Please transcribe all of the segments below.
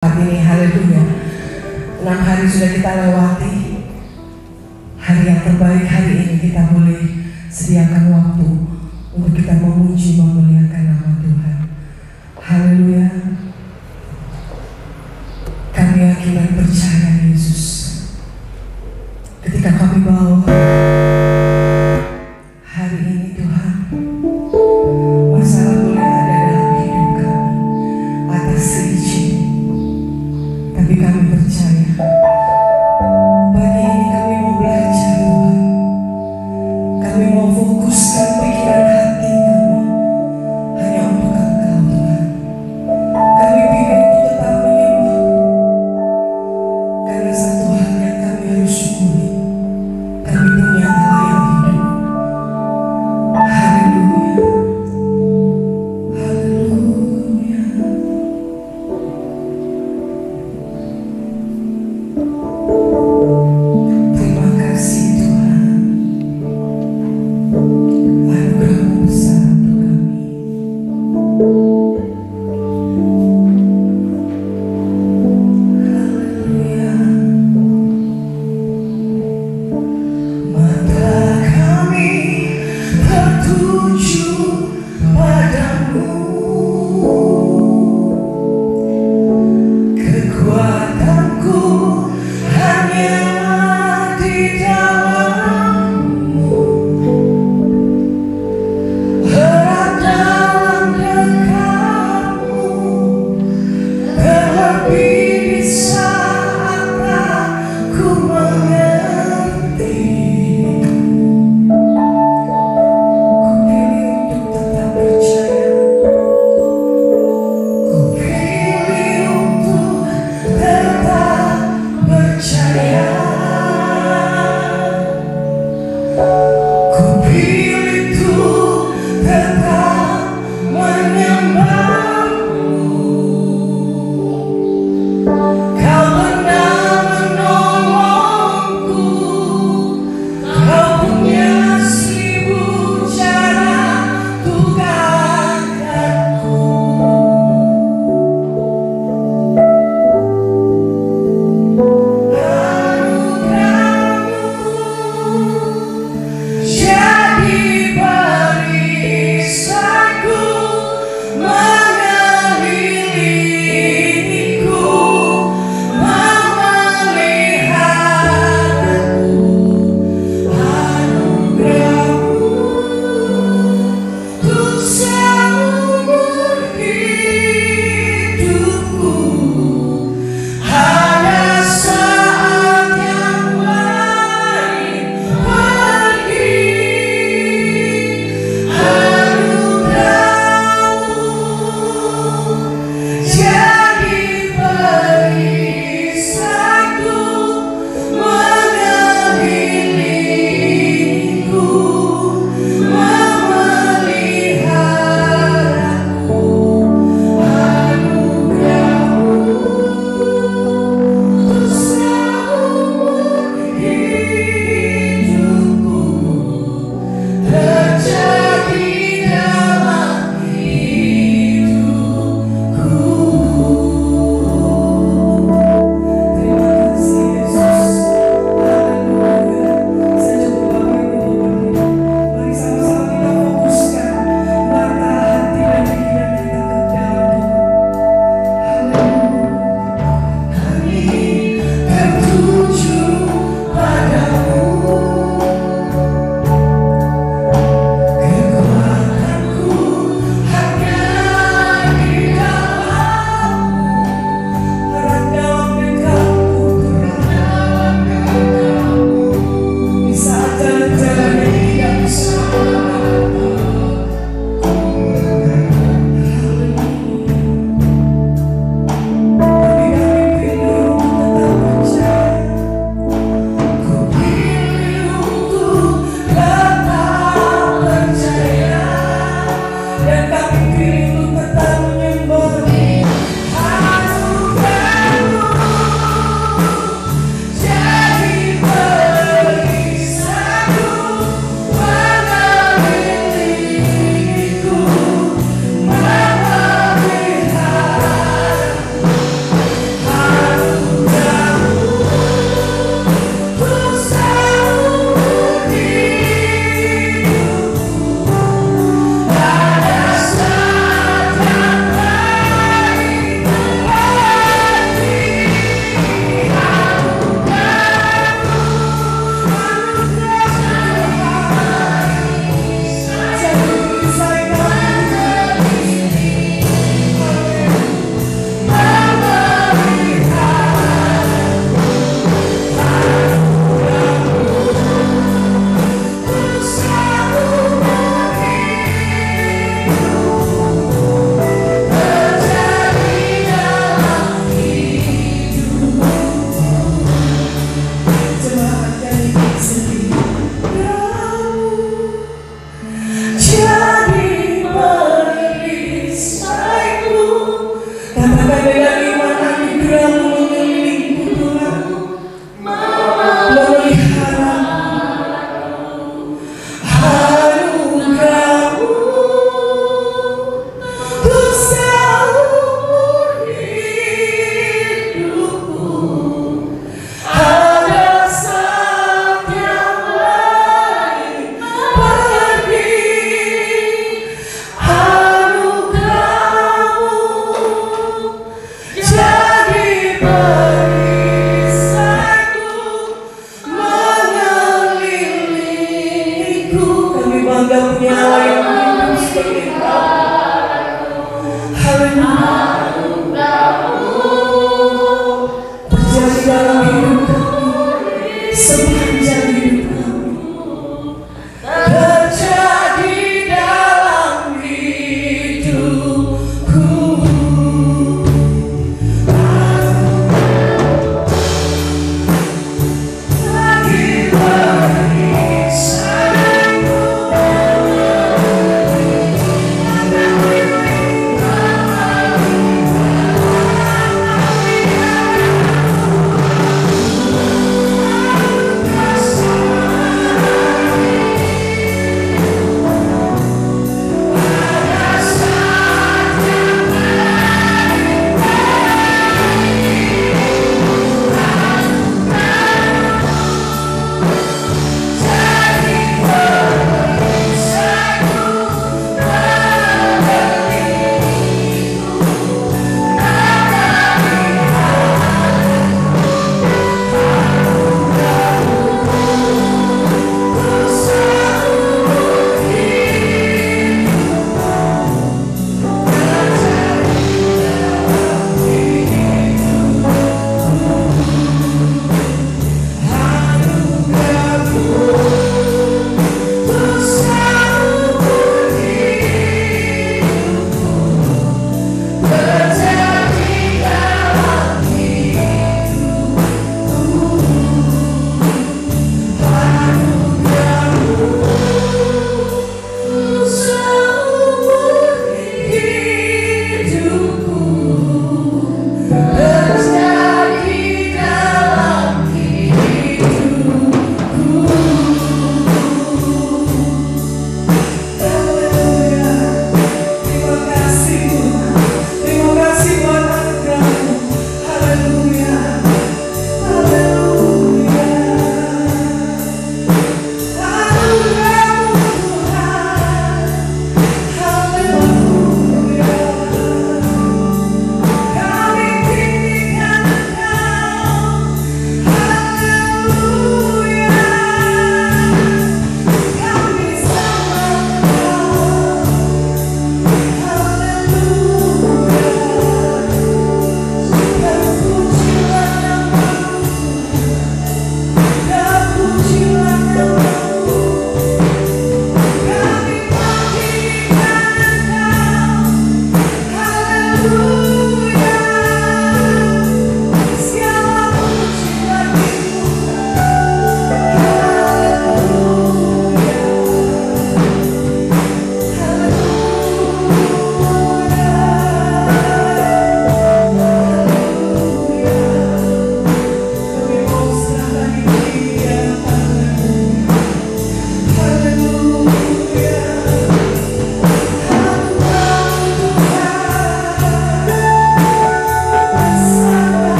Hari ini, haleluya. 6 hari sudah kita lewati. Hari yang terbaik hari ini kita boleh sediakan waktu untuk kita memuji, memuliakan nama Tuhan. Haleluya. Kami yakin dan percaya Yesus. Ketika kami bawa hari ini Tuhan, masalah boleh ada dalam hidup kami atas seizin, tapi kami percaya pagi ini kami mau belajar Tuhan. Kami mau fokuskan pikiran hati kami hanya untuk Engkau Tuhan. Kami pilih untuk tetap menyembah, karena satu hal yang kami harus syukuri, kami punya Allah yang hidup. Haleluya, haleluya.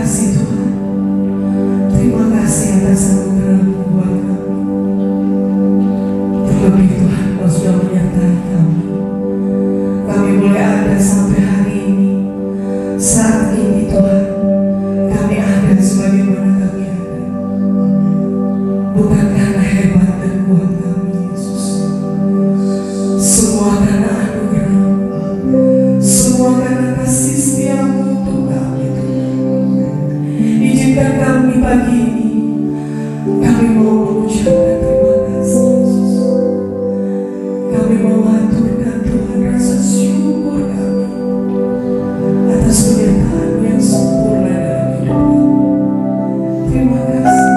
kasih Tuhan. Terima kasih atas anugerah-Mu buat kami. Terlebih Tuhan, Kau sudah menyertai kami. Kami boleh ada sampai hari ini. Saat ini Tuhan, kami ada sebagaimana kami ada. Bukan karena hebat dan kuat kami, Yesus. Semua karena anugerah. Semua karena kasih setia-Mu untuk kami Tuhan. Izinkan kami pagi ini, kami mau mengucapkan terima kasih Yesus. Kami mau aturkan Tuhan rasa syukur kami atas penyertaan yang sempurna dalam hidup kami. Terima kasih.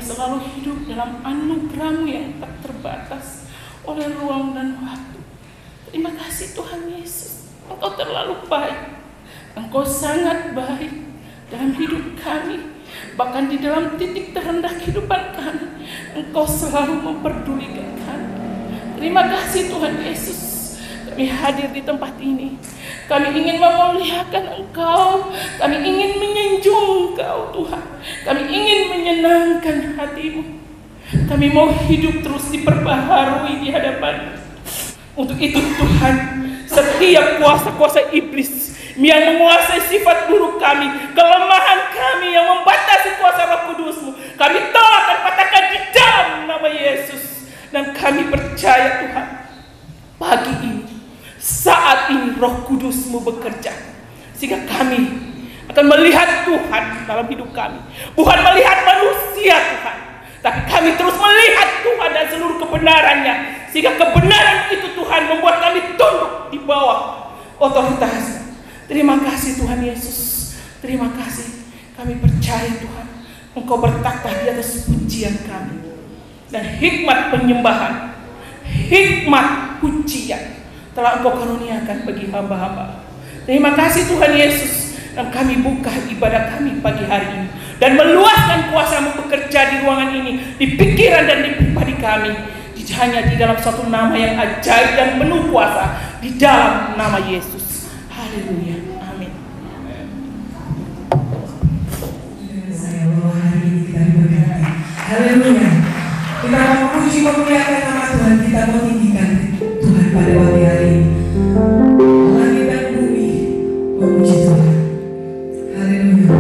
selalu hidup dalam anugerah-Mu yang tak terbatas oleh ruang dan waktu. Terima kasih Tuhan Yesus, Engkau terlalu baik, Engkau sangat baik dalam hidup kami. Bahkan di dalam titik terendah kehidupan kami, Engkau selalu memperdulikan kami. Terima kasih Tuhan Yesus. Kami hadir di tempat ini, kami ingin memuliakan Engkau, kami ingin menyanjung Engkau Tuhan, kami ingin menyenangkan hati-Mu. Kami mau hidup terus diperbaharui di hadapan-Mu. Untuk itu Tuhan, setiap kuasa-kuasa iblis yang menguasai sifat buruk kami, kelemahan kami yang membatasi kuasa Roh Kudus-Mu, kami tolak dan patahkan di dalam nama Yesus. Dan kami percaya Tuhan, pagi ini, saat ini Roh Kudus-Mu bekerja, sehingga kami akan melihat Tuhan dalam hidup kami. Bukan melihat manusia Tuhan, tapi kami terus melihat Tuhan dan seluruh kebenarannya, sehingga kebenaran itu Tuhan membuat kami tunduk di bawah otoritas. Terima kasih Tuhan Yesus, terima kasih. Kami percaya Tuhan, Engkau bertakhta di atas pujian kami, dan hikmat penyembahan, hikmat pujian telah Engkau karuniakan bagi hamba-hamba. Terima kasih Tuhan Yesus. Dan kami buka ibadah kami pagi hari ini, dan meluaskan kuasa-Mu bekerja di ruangan ini, di pikiran dan di pribadi kami, hanya di dalam satu nama yang ajaib dan penuh kuasa, di dalam nama Yesus. Haleluya, amin. Saya bahwa hari ini kita diberkati. Haleluya. Kita mau memuji memuliakan nama Tuhan, kita mau tinggikan Tuhan pada pagi hari ini. Langit dan bumi memuji Tuhan. Haleluya.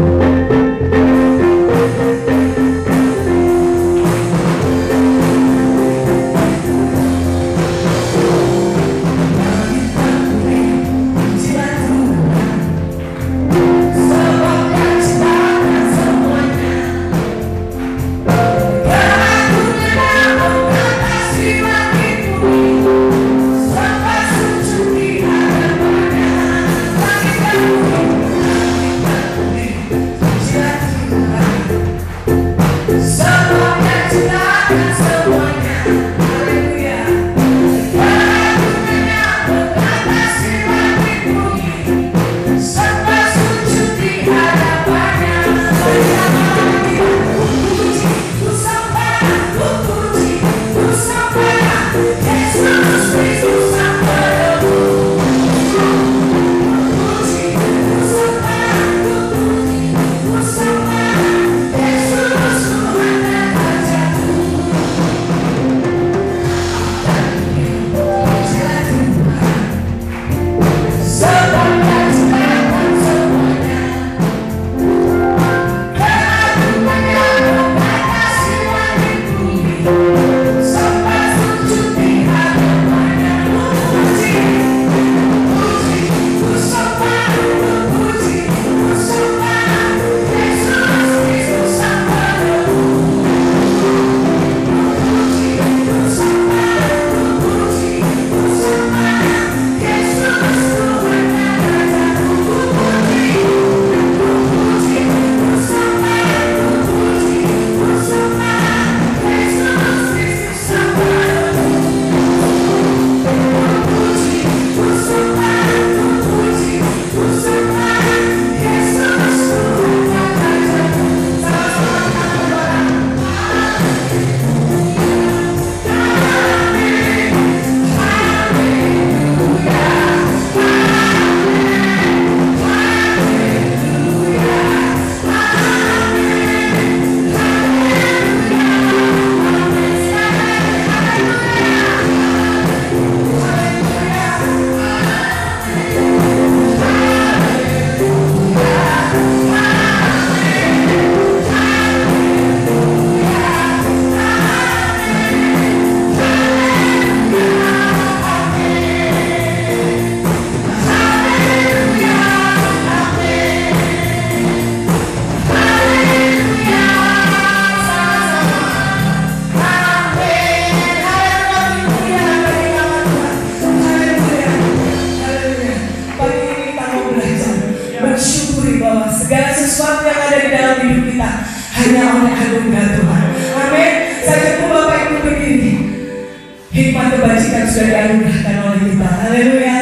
Kasih kebajikan sudah dianugerahkan oleh kita. Haleluya.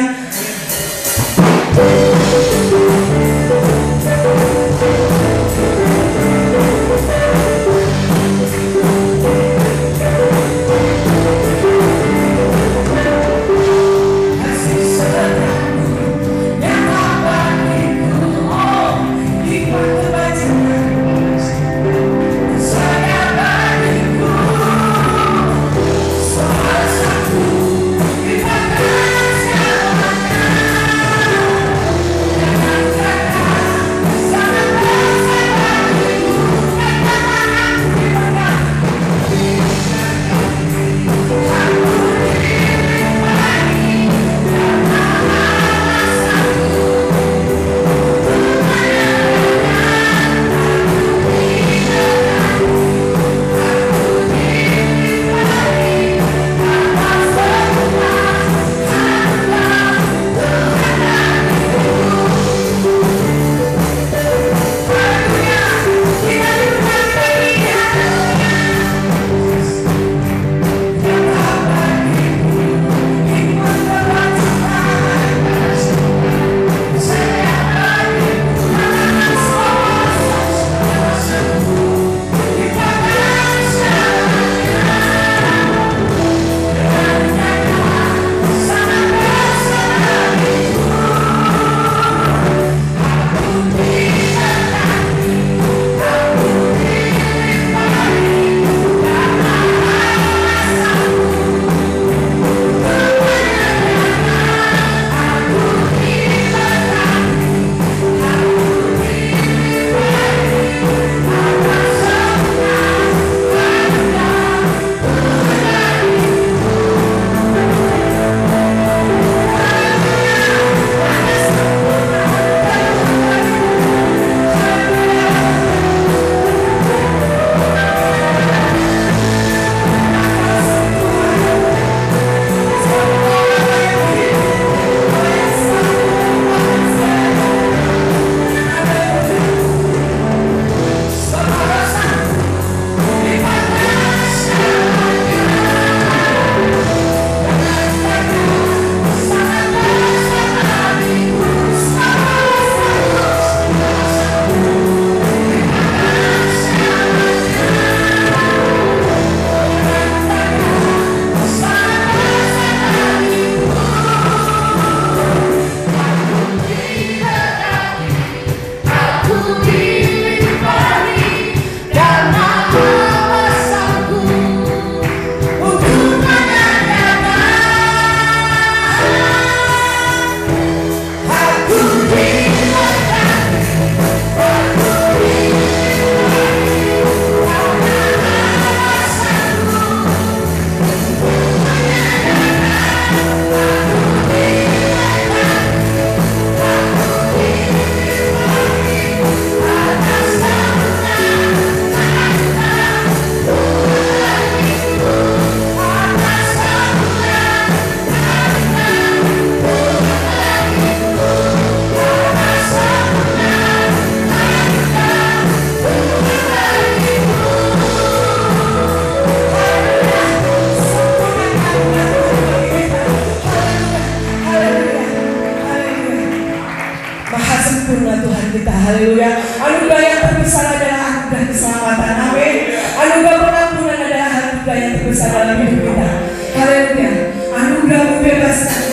Haleluya. Anugerah yang terbesar adalah anugerah keselamatan. Amin. Anugerah pengampunan adalah anugerah yang terbesar dalam hidup kita. Haleluya. Anugerah membebaskan.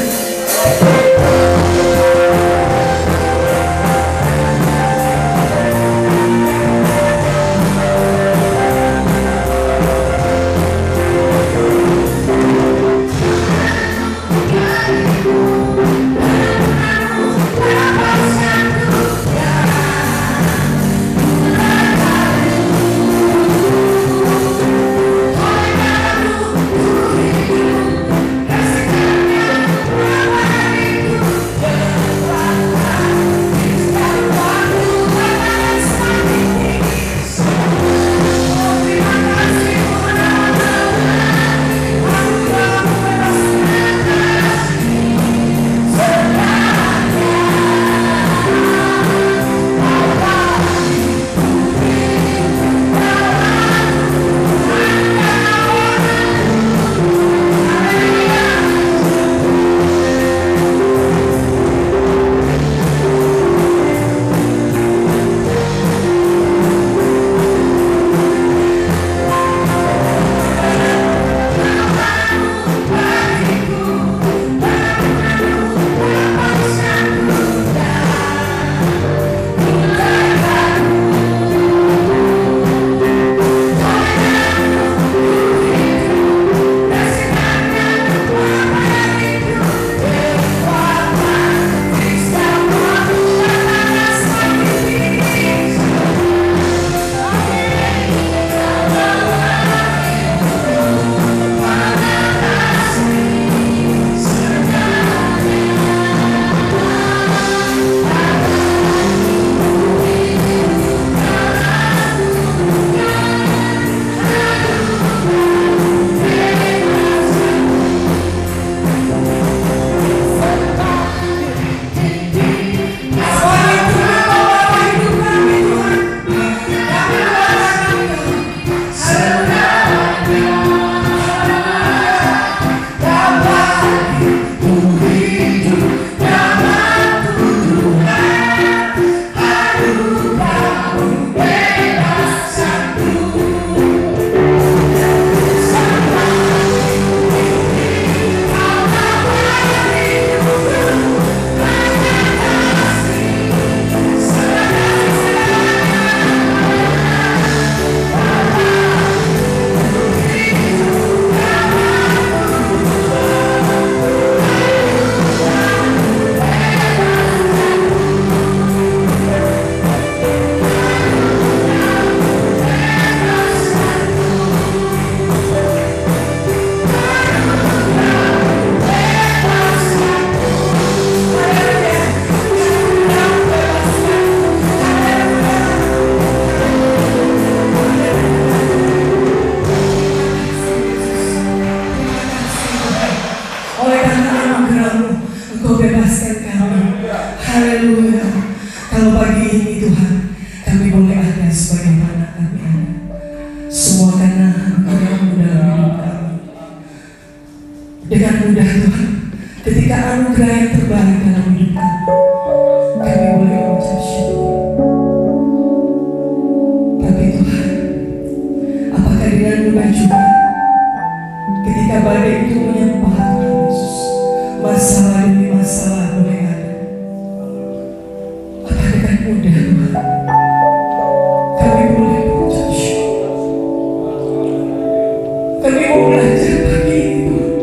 duga juga ketika badai itu menyapa Tuhan Yesus, masalah demi masalah mulai ada. Maka dengan mudah Tuhan kami boleh berucap syukur. Kami mau belajar pagi ini Tuhan,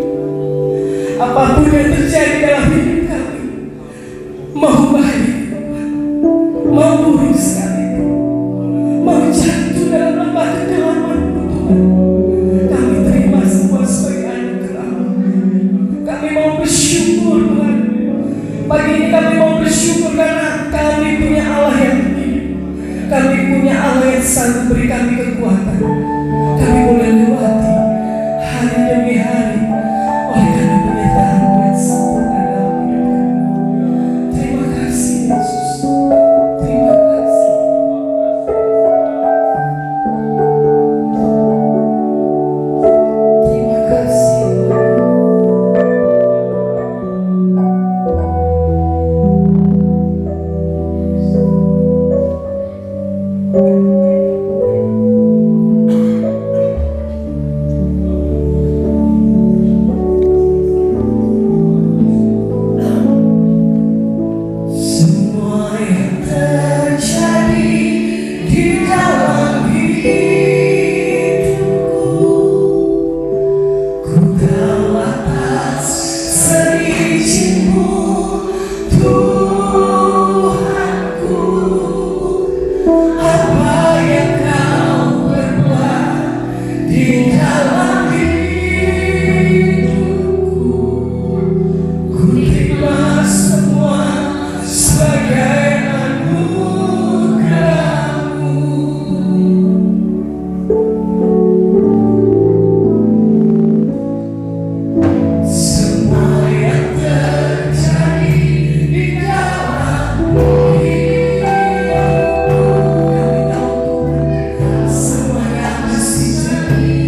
apapun yang terjadi dalam hidup kami, mau baik, mau buruk sekalipun, mau jatuh dalam lembah kekelaman Tuhan, kami terima semua sebagai anugerah. Kami mau bersyukur Tuhan. Pagi ini kami mau bersyukur karena kami punya Allah yang hidup. Kami punya Allah yang sanggup beri kami kekuatan. Kami boleh lewati hari demi hari oleh karena penyertaan yang sempurna dalam hidup kami. Terima kasih Yesus. Terima kasih. Terima kasih Tuhan. Semua yang terjadi di dalam hidupku, ku tahu atas seizin-Mu Tuhanku. Apa yang Kau perbuat di dalam hidupku, ku terima semua sebagai anugerah-Mu. Semua yang terjadi di dalam hidupku, kami tahu Tuhan, semuanya mesti terjadi.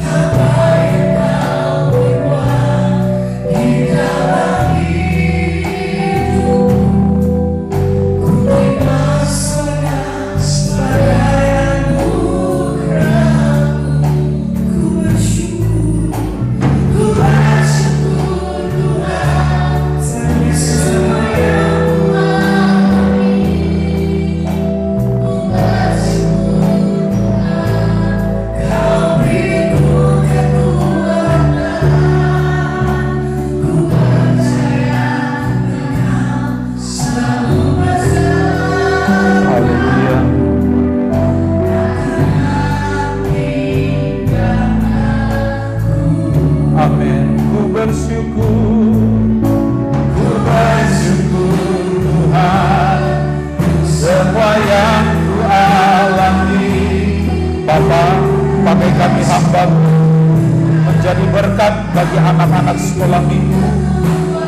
Apa yang Kau perbuat di dalam hidupku, ku terima semua sebagai anugerah-Mu. Ku bersyukur Tuhan, hanya semua yang Kau beriku kekuatan. Ku percaya Kau selalu bersama. Haleluya. Amin. Ku bersyukur Tuhan, semua yang ku alami. Bapa, pakai kami hamba menjadi berkat bagi anak-anak sekolah minggu.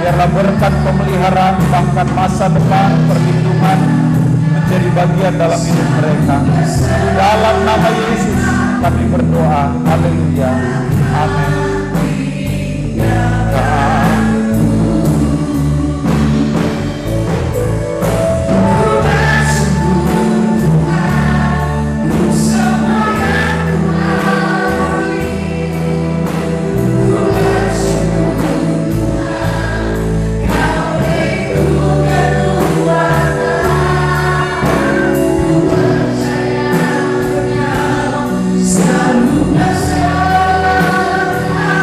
Biarlah berkat pemeliharaan, bahkan masa depan perlindungan menjadi bagian dalam hidup mereka. Dalam nama Yesus kami berdoa. Haleluya. Amin. Selalu bersama.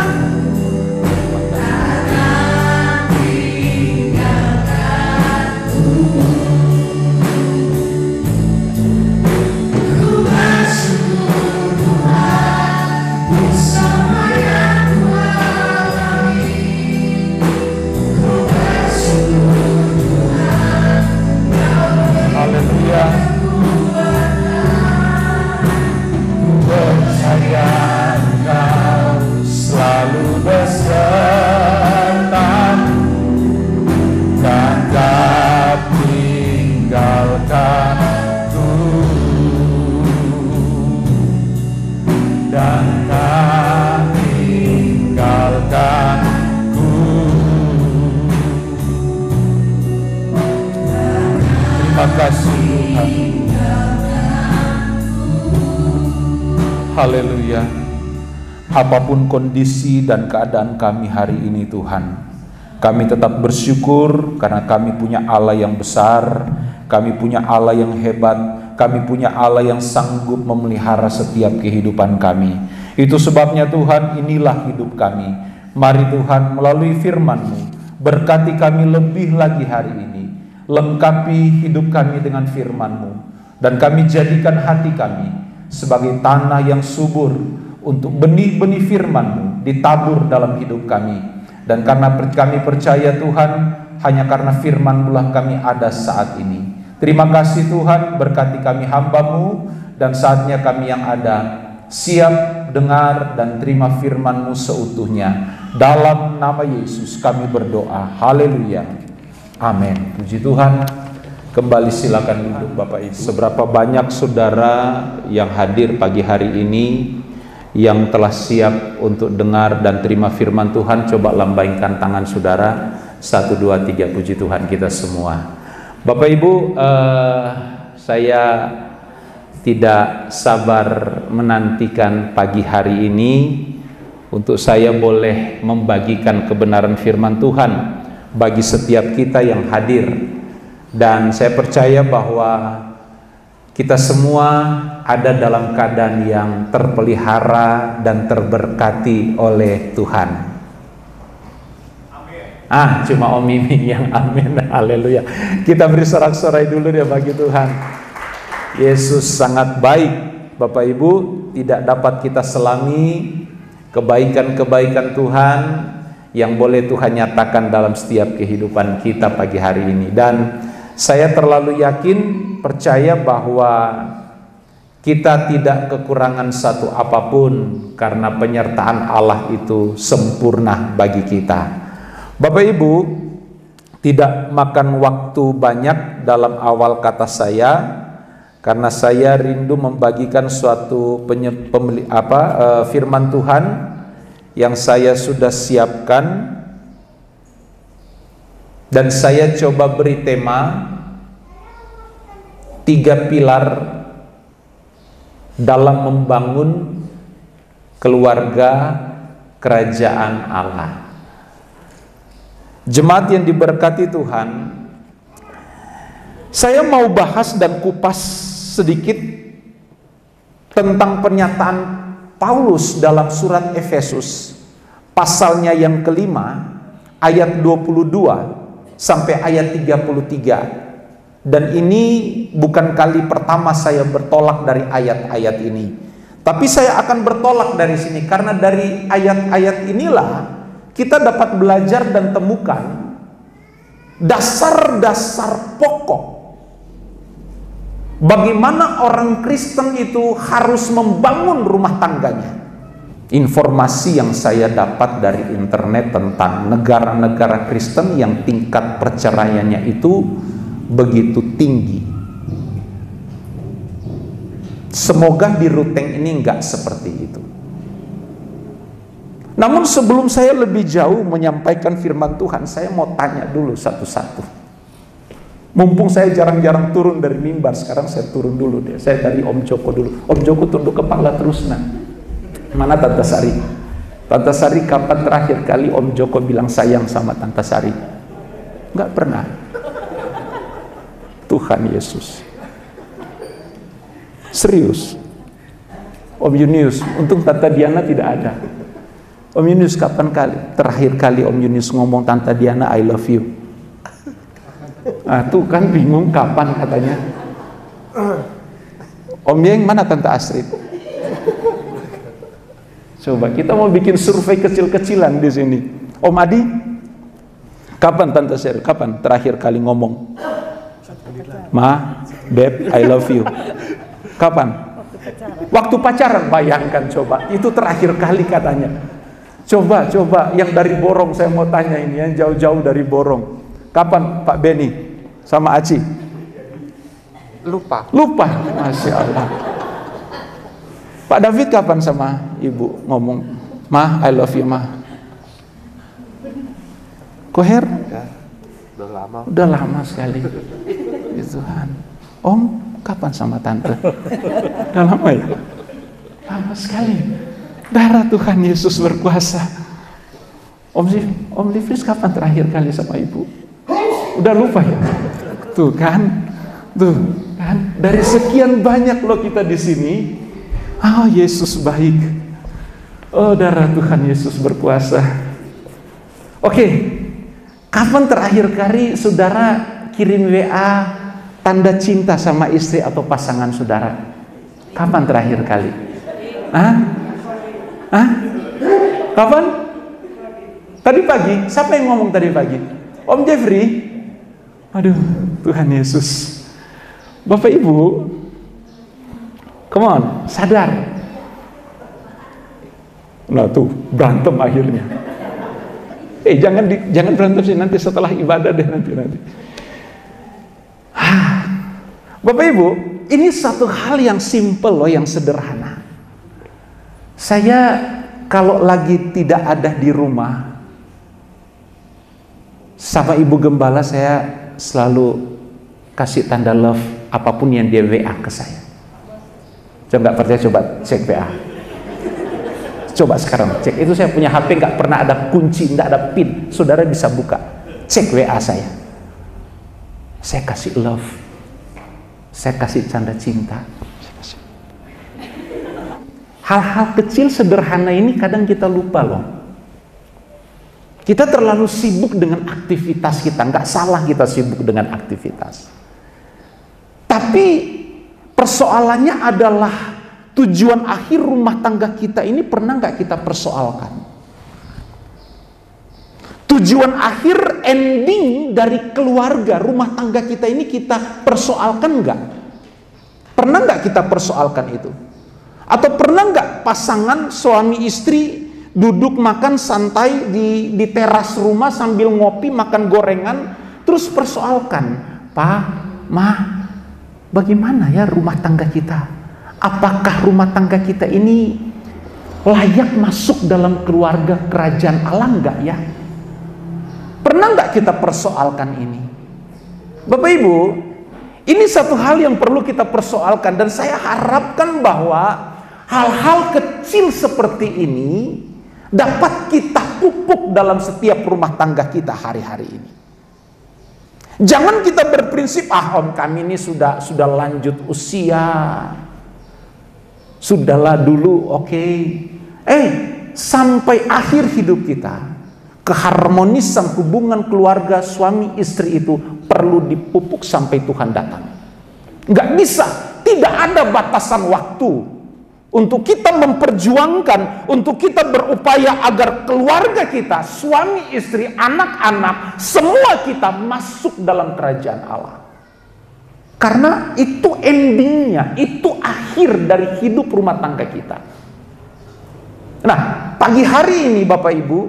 Haleluya. Apapun kondisi dan keadaan kami hari ini Tuhan, kami tetap bersyukur karena kami punya Allah yang besar, kami punya Allah yang hebat, kami punya Allah yang sanggup memelihara setiap kehidupan kami. Itu sebabnya Tuhan, inilah hidup kami. Mari Tuhan, melalui firman-Mu, berkati kami lebih lagi hari ini. Lengkapi hidup kami dengan firman-Mu, dan kami jadikan hati kami sebagai tanah yang subur untuk benih-benih firman-Mu ditabur dalam hidup kami. Dan karena kami percaya Tuhan, hanya karena firman-Mu lah kami ada saat ini. Terima kasih Tuhan, berkati kami hamba-Mu, dan saatnya kami yang ada siap dengar dan terima firman-Mu seutuhnya. Dalam nama Yesus kami berdoa. Haleluya. Amin. Puji Tuhan. Kembali silakan duduk Bapak Ibu. Seberapa banyak saudara yang hadir pagi hari ini yang telah siap untuk dengar dan terima firman Tuhan? Coba lambaikan tangan saudara. 1, 2, 3. Puji Tuhan kita semua. Bapak Ibu, saya tidak sabar menantikan pagi hari ini untuk saya boleh membagikan kebenaran firman Tuhan bagi setiap kita yang hadir. Dan saya percaya bahwa kita semua ada dalam keadaan yang terpelihara dan terberkati oleh Tuhan. Amin. Cuma Om Mimi yang amin. Haleluya. Kita beri sorak-sorai dulu ya bagi Tuhan. Yesus sangat baik. Bapak Ibu, tidak dapat kita selami kebaikan-kebaikan Tuhan yang boleh Tuhan nyatakan dalam setiap kehidupan kita pagi hari ini. Dan saya terlalu yakin, percaya bahwa kita tidak kekurangan satu apapun karena penyertaan Allah itu sempurna bagi kita. Bapak Ibu, tidak makan waktu banyak dalam awal kata saya, karena saya rindu membagikan suatu firman Tuhan yang saya sudah siapkan. Dan saya coba beri tema 3 pilar dalam membangun keluarga kerajaan Allah. Jemaat yang diberkati Tuhan, saya mau bahas dan kupas sedikit tentang pernyataan Paulus dalam surat Efesus pasalnya yang kelima ayat 22 sampai ayat 33. Dan ini bukan kali pertama saya bertolak dari ayat-ayat ini, tapi saya akan bertolak dari sini karena dari ayat-ayat inilah kita dapat belajar dan temukan dasar-dasar pokok bagaimana orang Kristen itu harus membangun rumah tangganya. Informasi yang saya dapat dari internet tentang negara-negara Kristen yang tingkat perceraiannya itu begitu tinggi. Semoga di Ruteng ini enggak seperti itu. Namun sebelum saya lebih jauh menyampaikan firman Tuhan, saya mau tanya dulu satu-satu. Mumpung saya jarang-jarang turun dari mimbar, sekarang saya turun dulu deh. Saya dari Om Joko dulu. Om Joko tunduk kepala terus nah. Mana Tante Sari? Tante Sari kapan terakhir kali Om Joko bilang sayang sama Tante Sari? Enggak pernah. Tuhan Yesus. Serius. Om Yunius, untung Tante Diana tidak ada. Om Yunius kapan terakhir kali Om Yunius ngomong Tante Diana I love you? Tuh kan bingung kapan katanya. Om Yeng, mana Tante Astrid? Coba kita mau bikin survei kecil-kecilan di sini. Om Adi, kapan Tante Sher? Kapan terakhir kali ngomong? Ma, Beb, I love you. Kapan? Waktu pacaran. Bayangkan coba, itu terakhir kali katanya. Coba yang dari Borong saya mau tanya ini, yang jauh-jauh dari Borong. Kapan Pak Beni sama Aci? Lupa. Masya Allah. Pak David kapan sama ibu ngomong, Ma, I love you, Ma? Koher? Ya, udah lama. Udah lama sekali. Ya Tuhan. Om, kapan sama tante? Udah lama ya? Lama sekali. Darah Tuhan Yesus berkuasa. Om Livris kapan terakhir kali sama ibu? Udah lupa ya? Tuh kan? Dari sekian banyak loh kita di sini. Oh, Yesus baik. Oh, darah Tuhan Yesus berkuasa. Oke, kapan terakhir kali saudara kirim WA tanda cinta sama istri atau pasangan saudara? Kapan terakhir kali? Kapan? Tadi pagi. Siapa yang ngomong tadi pagi? Om Jeffrey? Aduh, Tuhan Yesus. Bapak Ibu, come on, sadar. Nah tuh, berantem akhirnya. Jangan berantem sih, nanti setelah ibadah deh nanti. Bapak Ibu, ini satu hal yang simple loh, yang sederhana. Saya kalau lagi tidak ada di rumah, sama Ibu Gembala saya selalu kasih tanda love apapun yang dia WA ke saya. Coba nggak percaya, coba cek WA. Coba sekarang cek, itu saya punya HP nggak pernah ada kunci, nggak ada pin. Saudara bisa buka, cek WA saya. Saya kasih love, saya kasih tanda cinta. Hal-hal kecil sederhana ini kadang kita lupa loh. Kita terlalu sibuk dengan aktivitas kita. Nggak salah kita sibuk dengan aktivitas. Tapi persoalannya adalah tujuan akhir rumah tangga kita ini pernah nggak kita persoalkan? Tujuan akhir ending dari keluarga rumah tangga kita ini kita persoalkan nggak? Pernah nggak kita persoalkan itu? Atau pernah nggak pasangan suami istri duduk makan santai di teras rumah sambil ngopi makan gorengan, terus persoalkan, Pak, Ma, bagaimana ya rumah tangga kita? Apakah rumah tangga kita ini layak masuk dalam keluarga kerajaan Allah enggak ya? Pernah enggak kita persoalkan ini? Bapak Ibu, ini satu hal yang perlu kita persoalkan, dan saya harapkan bahwa hal-hal kecil seperti ini dapat kita pupuk dalam setiap rumah tangga kita hari-hari ini. Jangan kita berprinsip, om kami ini sudah lanjut usia, sudahlah dulu, oke. Sampai akhir hidup kita, keharmonisan hubungan keluarga suami istri itu perlu dipupuk sampai Tuhan datang. Nggak bisa, tidak ada batasan waktu untuk kita memperjuangkan, untuk kita berupaya agar keluarga kita, suami istri, anak-anak, semua kita masuk dalam kerajaan Allah. Karena itu endingnya, itu akhir dari hidup rumah tangga kita. Nah, pagi hari ini Bapak Ibu,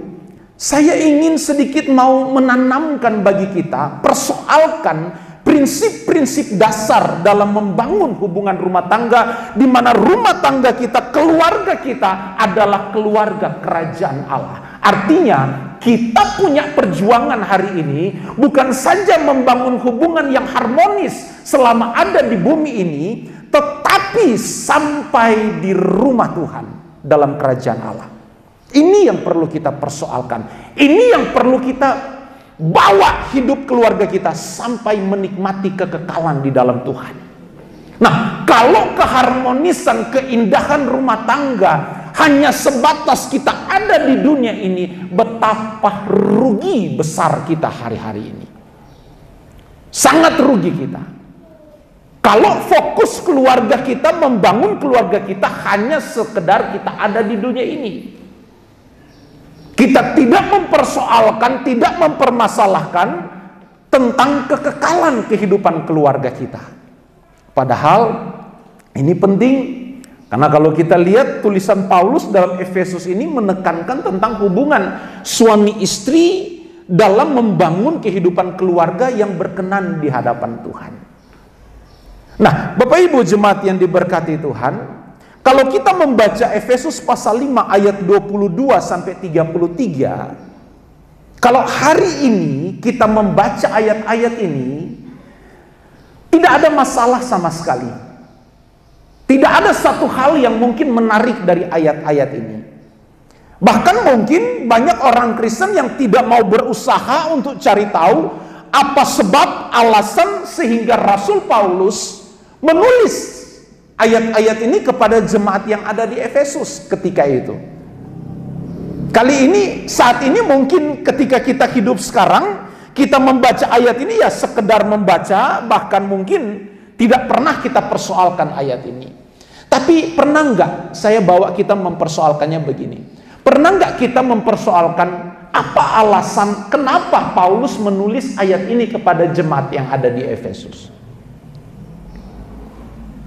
saya ingin sedikit mau menanamkan bagi kita, persoalkan prinsip-prinsip dasar dalam membangun hubungan rumah tangga, di mana rumah tangga kita, keluarga kita adalah keluarga kerajaan Allah. Artinya kita punya perjuangan hari ini bukan saja membangun hubungan yang harmonis selama ada di bumi ini, tetapi sampai di rumah Tuhan dalam kerajaan Allah. Ini yang perlu kita persoalkan. Ini yang perlu kita bawa hidup keluarga kita sampai menikmati kekekalan di dalam Tuhan. Nah, kalau keharmonisan, keindahan rumah tangga hanya sebatas kita ada di dunia ini, betapa rugi besar kita hari-hari ini. Sangat rugi kita. Kalau fokus keluarga kita, membangun keluarga kita hanya sekedar kita ada di dunia ini. Kita tidak mempersoalkan, tidak mempermasalahkan tentang kekekalan kehidupan keluarga kita. Padahal ini penting, karena kalau kita lihat tulisan Paulus dalam Efesus ini menekankan tentang hubungan suami istri dalam membangun kehidupan keluarga yang berkenan di hadapan Tuhan. Nah, Bapak Ibu jemaat yang diberkati Tuhan, kalau kita membaca Efesus pasal 5 ayat 22 sampai 33, kalau hari ini kita membaca ayat-ayat ini, Tidak ada masalah sama sekali. Tidak ada satu hal yang mungkin menarik dari ayat-ayat ini. Bahkan mungkin banyak orang Kristen yang tidak mau berusaha untuk cari tahu apa sebab alasan sehingga Rasul Paulus menulis ayat-ayat ini kepada jemaat yang ada di Efesus ketika itu. Kali ini, saat ini mungkin ketika kita hidup sekarang, kita membaca ayat ini ya sekedar membaca, bahkan mungkin tidak pernah kita persoalkan ayat ini. Tapi pernah nggak saya bawa kita mempersoalkannya begini? Pernah nggak kita mempersoalkan apa alasan kenapa Paulus menulis ayat ini kepada jemaat yang ada di Efesus?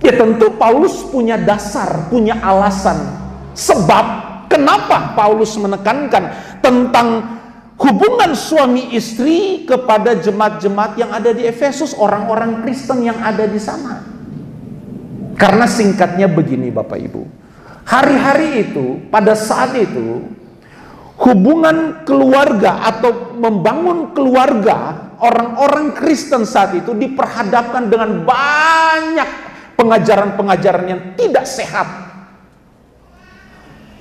Ya tentu Paulus punya dasar, punya alasan, sebab kenapa Paulus menekankan tentang hubungan suami istri kepada jemaat-jemaat yang ada di Efesus, orang-orang Kristen yang ada di sana. Karena singkatnya begini Bapak Ibu, hari-hari itu, pada saat itu, hubungan keluarga atau membangun keluarga orang-orang Kristen saat itu diperhadapkan dengan banyak pengajaran-pengajaran yang tidak sehat.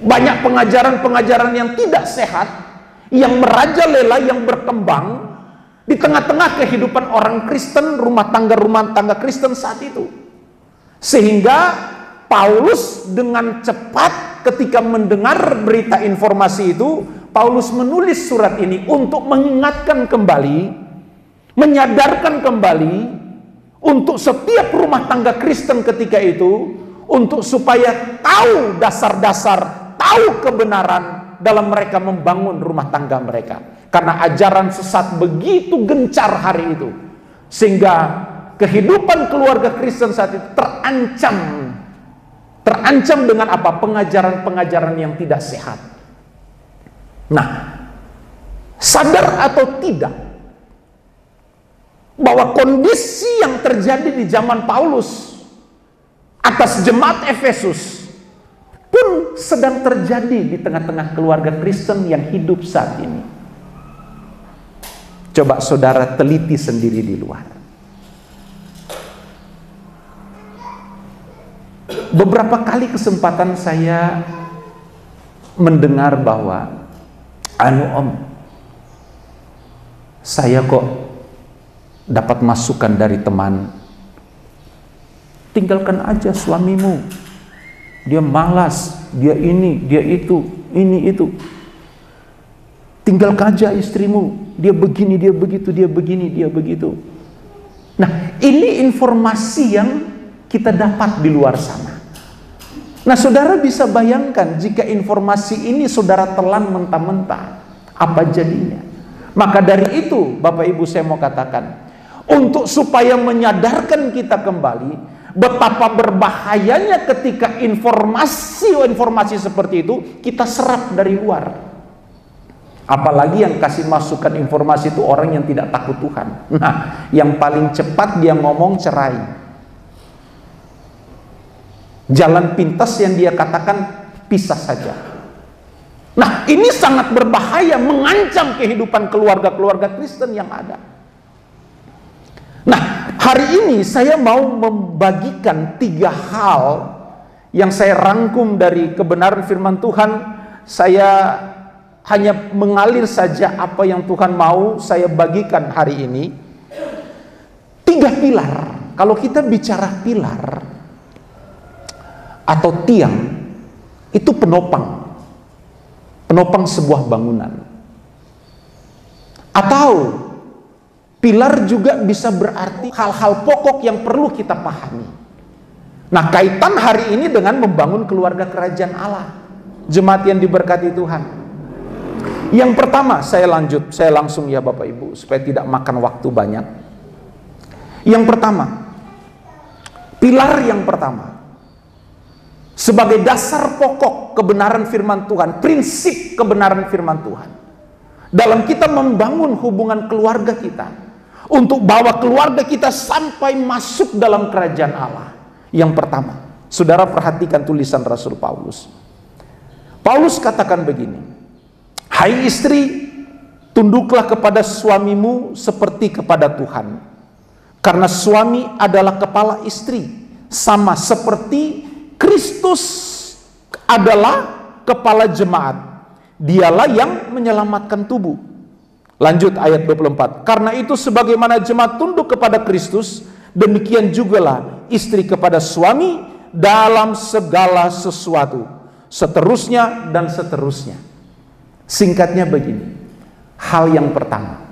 Banyak pengajaran-pengajaran yang tidak sehat, yang merajalela, yang berkembang di tengah-tengah kehidupan orang Kristen, rumah tangga Kristen saat itu. Sehingga Paulus dengan cepat ketika mendengar berita informasi itu, Paulus menulis surat ini untuk mengingatkan kembali, menyadarkan kembali untuk setiap rumah tangga Kristen ketika itu, untuk supaya tahu dasar-dasar, tahu kebenaran dalam mereka membangun rumah tangga mereka. Karena ajaran sesat begitu gencar hari itu, sehingga kehidupan keluarga Kristen saat itu terancam dengan apa? Pengajaran-pengajaran yang tidak sehat. Nah, sadar atau tidak bahwa kondisi yang terjadi di zaman Paulus atas jemaat Efesus pun sedang terjadi di tengah-tengah keluarga Kristen yang hidup saat ini. Coba saudara teliti sendiri di luar. Beberapa kali kesempatan saya mendengar bahwa saya kok dapat masukan dari teman, tinggalkan aja suamimu, dia malas, dia ini, dia itu, ini itu. Tinggalkan aja istrimu, dia begini, dia begitu, dia begini, dia begitu. Nah, ini informasi yang kita dapat di luar sana. Nah, saudara bisa bayangkan jika informasi ini saudara telan mentah-mentah, apa jadinya? Maka dari itu, Bapak Ibu, saya mau katakan, untuk supaya menyadarkan kita kembali betapa berbahayanya ketika informasi seperti itu kita serap dari luar. Apalagi yang kasih masukan informasi itu orang yang tidak takut Tuhan. Nah, yang paling cepat dia ngomong cerai. Jalan pintas yang dia katakan pisah saja. Nah, ini sangat berbahaya, mengancam kehidupan keluarga-keluarga Kristen yang ada. Nah, hari ini saya mau membagikan 3 hal yang saya rangkum dari kebenaran firman Tuhan. Saya hanya mengalir saja apa yang Tuhan mau saya bagikan hari ini. 3 pilar. Kalau kita bicara pilar atau tiang, itu penopang sebuah bangunan. Atau pilar juga bisa berarti hal-hal pokok yang perlu kita pahami. Nah, kaitan hari ini dengan membangun keluarga kerajaan Allah, jemaat yang diberkati Tuhan. Yang pertama, saya langsung ya Bapak Ibu, supaya tidak makan waktu banyak. Yang pertama, pilar yang pertama, sebagai dasar pokok kebenaran firman Tuhan, prinsip kebenaran firman Tuhan, dalam kita membangun hubungan keluarga kita, untuk bawa keluarga kita sampai masuk dalam kerajaan Allah. Yang pertama, saudara perhatikan tulisan Rasul Paulus. Paulus katakan begini, hai istri, tunduklah kepada suamimu seperti kepada Tuhan. Karena suami adalah kepala istri, sama seperti Kristus adalah kepala jemaat. Dialah yang menyelamatkan tubuh. Lanjut ayat 24. Karena itu sebagaimana jemaat tunduk kepada Kristus, demikian jugalah istri kepada suami dalam segala sesuatu. Seterusnya dan seterusnya. Singkatnya begini. Hal yang pertama,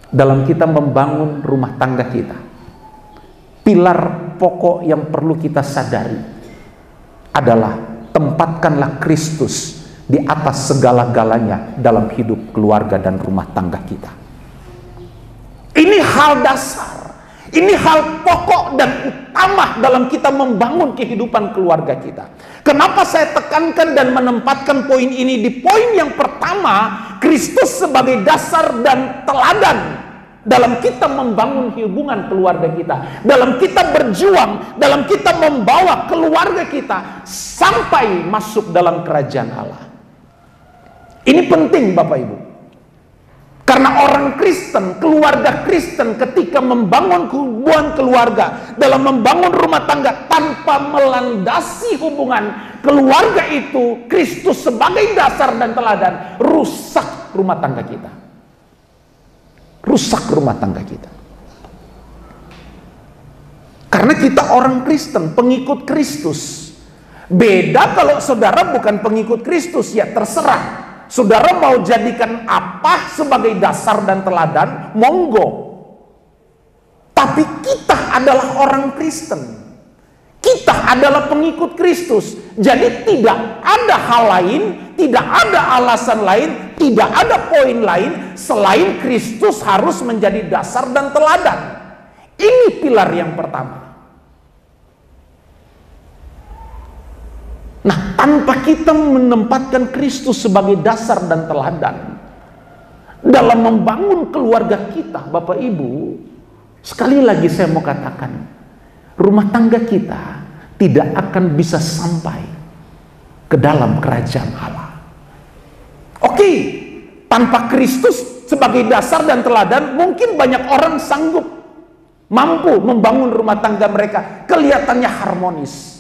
dalam kita membangun rumah tangga kita, pilar pokok yang perlu kita sadari adalah tempatkanlah Kristus di atas segala-galanya dalam hidup keluarga dan rumah tangga kita. Ini hal dasar, ini hal pokok dan utama dalam kita membangun kehidupan keluarga kita. Kenapa saya tekankan dan menempatkan poin ini di poin yang pertama, Kristus sebagai dasar dan teladan dalam kita membangun hubungan keluarga kita, dalam kita berjuang, dalam kita membawa keluarga kita sampai masuk dalam kerajaan Allah. Ini penting Bapak Ibu. Karena orang Kristen, keluarga Kristen ketika membangun hubungan keluarga, dalam membangun rumah tangga tanpa melandasi hubungan keluarga itu Kristus sebagai dasar dan teladan, rusak rumah tangga kita. Rusak rumah tangga kita. Karena kita orang Kristen, pengikut Kristus. Beda kalau saudara bukan pengikut Kristus, ya terserah. Saudara mau jadikan apa sebagai dasar dan teladan, monggo. Tapi kita adalah orang Kristen. Kita adalah pengikut Kristus. Jadi tidak ada hal lain, tidak ada alasan lain, tidak ada poin lain selain Kristus harus menjadi dasar dan teladan. Ini pilar yang pertama. Nah, tanpa kita menempatkan Kristus sebagai dasar dan teladan dalam membangun keluarga kita, Bapak Ibu, sekali lagi saya mau katakan, rumah tangga kita tidak akan bisa sampai ke dalam kerajaan Allah. Oke, tanpa Kristus sebagai dasar dan teladan, mungkin banyak orang sanggup, mampu membangun rumah tangga mereka, kelihatannya harmonis.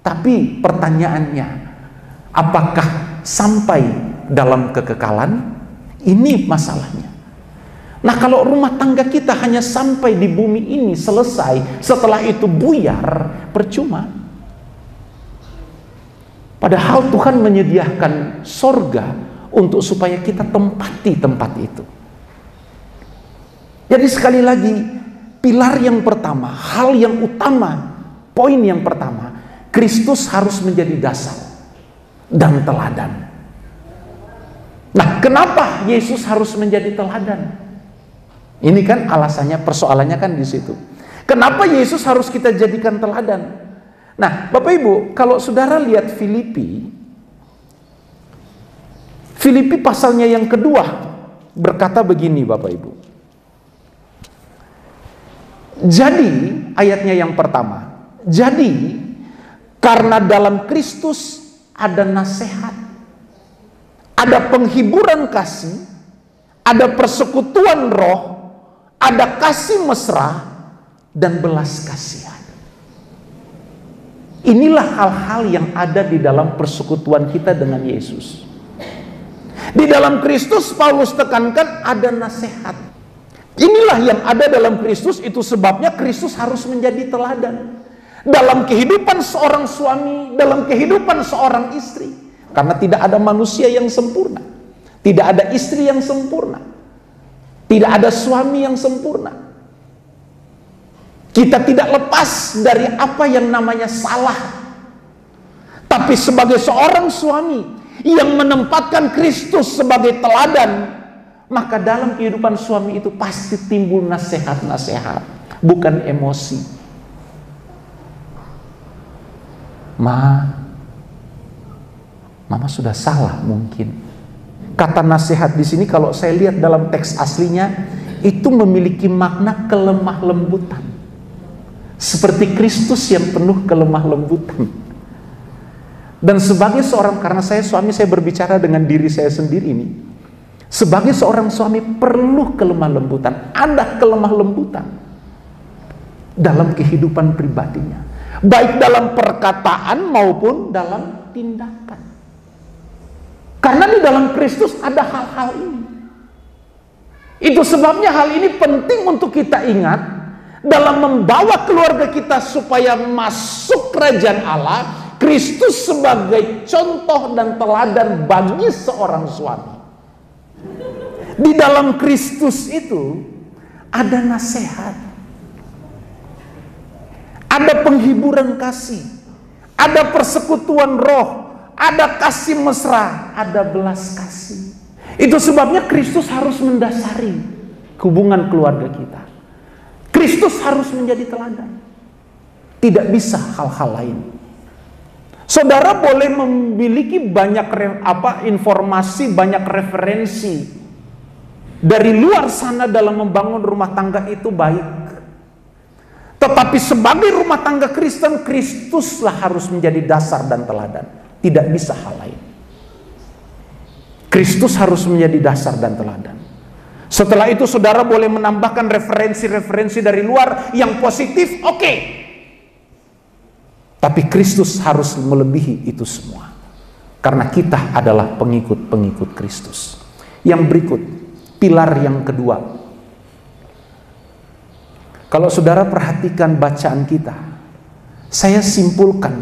Tapi pertanyaannya, apakah sampai dalam kekekalan? Ini masalahnya. Nah, kalau rumah tangga kita hanya sampai di bumi ini selesai, setelah itu buyar, percuma. Padahal Tuhan menyediakan sorga untuk supaya kita tempati tempat itu. Jadi sekali lagi, pilar yang pertama, hal yang utama, poin yang pertama, Kristus harus menjadi dasar dan teladan. Nah, kenapa Yesus harus menjadi teladan? Ini kan alasannya, persoalannya kan di situ. Kenapa Yesus harus kita jadikan teladan? Nah, Bapak Ibu, kalau saudara lihat Filipi pasalnya yang kedua berkata begini Bapak Ibu. Jadi, ayatnya yang pertama. Jadi, karena dalam Kristus ada nasihat, ada penghiburan kasih, ada persekutuan roh, ada kasih mesra, dan belas kasihan. Inilah hal-hal yang ada di dalam persekutuan kita dengan Yesus. Di dalam Kristus, Paulus tekankan ada nasihat. Inilah yang ada dalam Kristus, itu sebabnya Kristus harus menjadi teladan. Dalam kehidupan seorang suami, dalam kehidupan seorang istri. Karena tidak ada manusia yang sempurna. Tidak ada istri yang sempurna. Tidak ada suami yang sempurna. Kita tidak lepas dari apa yang namanya salah. Tapi sebagai seorang suami yang menempatkan Kristus sebagai teladan, maka dalam kehidupan suami itu pasti timbul nasihat-nasihat, bukan emosi. Mama sudah salah mungkin. Kata nasihat di sini kalau saya lihat dalam teks aslinya itu memiliki makna kelemah lembutan. Seperti Kristus yang penuh kelemah lembutan. Dan sebagai seorang, karena saya suami, saya berbicara dengan diri saya sendiri ini. Sebagai seorang suami perlu kelemah lembutan, ada kelemah lembutan. dalam kehidupan pribadinya, baik dalam perkataan maupun dalam tindakan. Karena di dalam Kristus ada hal-hal ini. Itu sebabnya hal ini penting untuk kita ingat dalam membawa keluarga kita supaya masuk kerajaan Allah. Kristus sebagai contoh dan teladan bagi seorang suami. Di dalam Kristus itu ada nasihat, ada penghiburan kasih, ada persekutuan roh, ada kasih mesra, ada belas kasih. Itu sebabnya Kristus harus mendasari hubungan keluarga kita. Kristus harus menjadi teladan. Tidak bisa hal-hal lain. Saudara boleh memiliki banyak informasi, banyak referensi dari luar sana dalam membangun rumah tangga, itu baik. Tetapi sebagai rumah tangga Kristen, Kristuslah harus menjadi dasar dan teladan. Tidak bisa hal lain. Kristus harus menjadi dasar dan teladan. Setelah itu saudara boleh menambahkan referensi-referensi dari luar yang positif, oke. Tapi Kristus harus melebihi itu semua. Karena kita adalah pengikut-pengikut Kristus. Yang berikut, pilar yang kedua. Kalau saudara perhatikan bacaan kita, saya simpulkan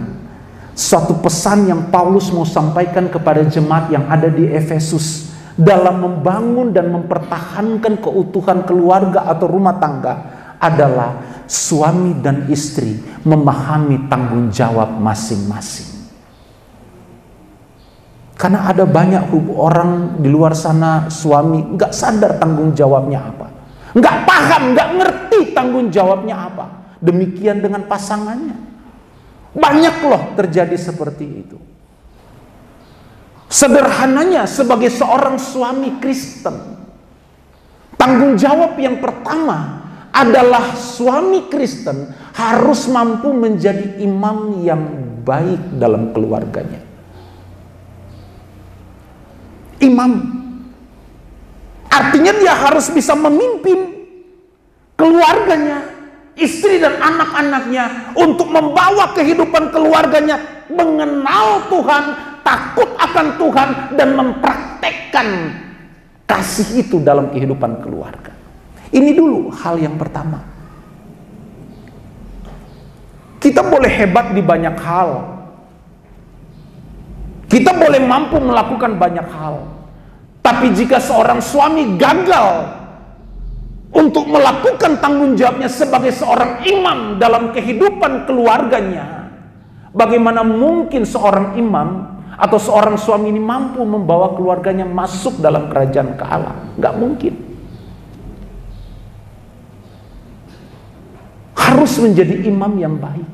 suatu pesan yang Paulus mau sampaikan kepada jemaat yang ada di Efesus dalam membangun dan mempertahankan keutuhan keluarga atau rumah tangga adalah suami dan istri memahami tanggung jawab masing-masing. Karena ada banyak orang di luar sana, suami nggak sadar tanggung jawabnya apa, nggak paham, nggak ngerti tanggung jawabnya apa. Demikian dengan pasangannya. Banyak loh terjadi seperti itu. Sederhananya sebagai seorang suami Kristen, tanggung jawab yang pertama adalah suami Kristen harus mampu menjadi imam yang baik dalam keluarganya. Imam artinya dia harus bisa memimpin keluarganya, istri dan anak-anaknya untuk membawa kehidupan keluarganya mengenal Tuhan, takut akan Tuhan, dan mempraktekkan kasih itu dalam kehidupan keluarga. Ini dulu hal yang pertama. Kita boleh hebat di banyak hal. Kita boleh mampu melakukan banyak hal. Tapi jika seorang suami gagal untuk melakukan tanggung jawabnya sebagai seorang imam dalam kehidupan keluarganya, bagaimana mungkin seorang imam atau seorang suami ini mampu membawa keluarganya masuk dalam kerajaan Allah? Nggak mungkin. Harus menjadi imam yang baik.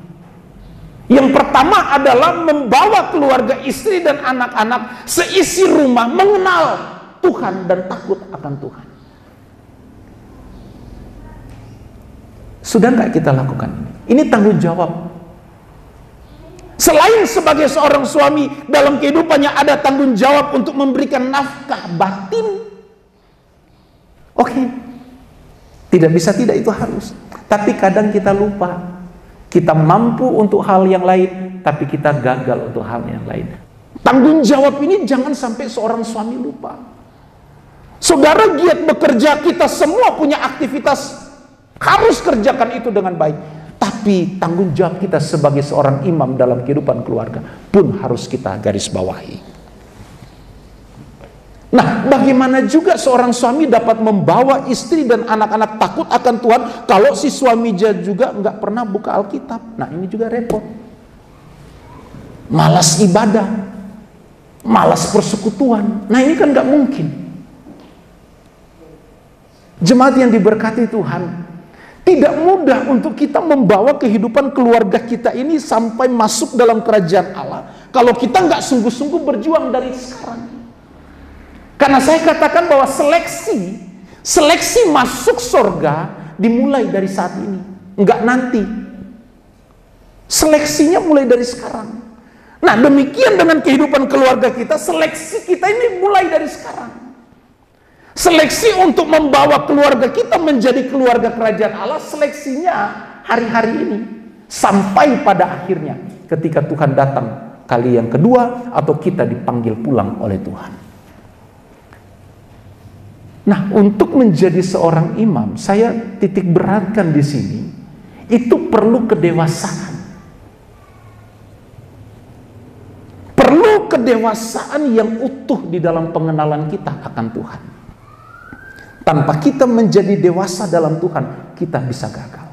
Yang pertama adalah membawa keluarga, istri dan anak-anak seisi rumah mengenal Tuhan dan takut akan Tuhan. Sudah nggak kita lakukan ini? Ini tanggung jawab. Selain sebagai seorang suami, dalam kehidupannya ada tanggung jawab untuk memberikan nafkah batin. Oke. Tidak bisa tidak, itu harus. Tapi kadang kita lupa. Kita mampu untuk hal yang lain, tapi kita gagal untuk hal yang lain. Tanggung jawab ini jangan sampai seorang suami lupa. Saudara giat bekerja, kita semua punya aktivitas, harus kerjakan itu dengan baik. Tapi tanggung jawab kita sebagai seorang imam dalam kehidupan keluarga pun harus kita garis bawahi. Nah, bagaimana juga seorang suami dapat membawa istri dan anak-anak takut akan Tuhan kalau si suami juga nggak pernah buka Alkitab? Nah, ini juga repot. Malas ibadah, malas persekutuan. Nah, ini kan nggak mungkin. Jemaat yang diberkati Tuhan, tidak mudah untuk kita membawa kehidupan keluarga kita ini sampai masuk dalam kerajaan Allah kalau kita nggak sungguh-sungguh berjuang dari sekarang. Karena saya katakan bahwa seleksi masuk surga dimulai dari saat ini, enggak nanti. Seleksinya mulai dari sekarang. Nah, demikian dengan kehidupan keluarga kita, seleksi kita ini mulai dari sekarang. Seleksi untuk membawa keluarga kita menjadi keluarga kerajaan Allah, seleksinya hari-hari ini. Sampai pada akhirnya ketika Tuhan datang kali yang kedua atau kita dipanggil pulang oleh Tuhan. Nah, untuk menjadi seorang imam, saya titik beratkan di sini, itu perlu kedewasaan. Perlu kedewasaan yang utuh di dalam pengenalan kita akan Tuhan. Tanpa kita menjadi dewasa dalam Tuhan, kita bisa gagal.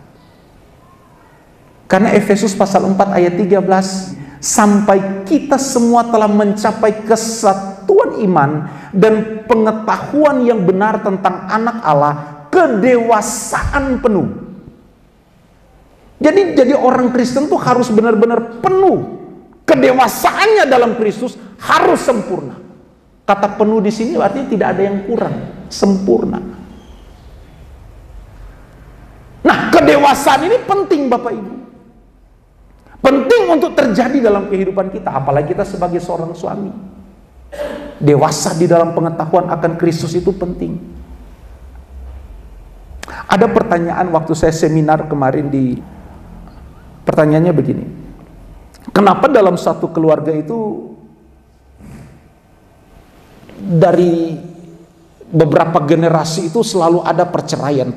Karena Efesus pasal 4 ayat 13, sampai kita semua telah mencapai kesatuan iman dan pengetahuan yang benar tentang anak Allah, kedewasaan penuh. Jadi orang Kristen tuh harus benar-benar penuh. Kedewasaannya dalam Kristus harus sempurna. Kata penuh di sini artinya tidak ada yang kurang, sempurna. Nah, kedewasaan ini penting Bapak Ibu. Penting untuk terjadi dalam kehidupan kita, apalagi kita sebagai seorang suami. Dewasa di dalam pengetahuan akan Kristus itu penting. Ada pertanyaan waktu saya seminar kemarin pertanyaannya begini. Kenapa dalam satu keluarga itu dari beberapa generasi itu selalu ada perceraian.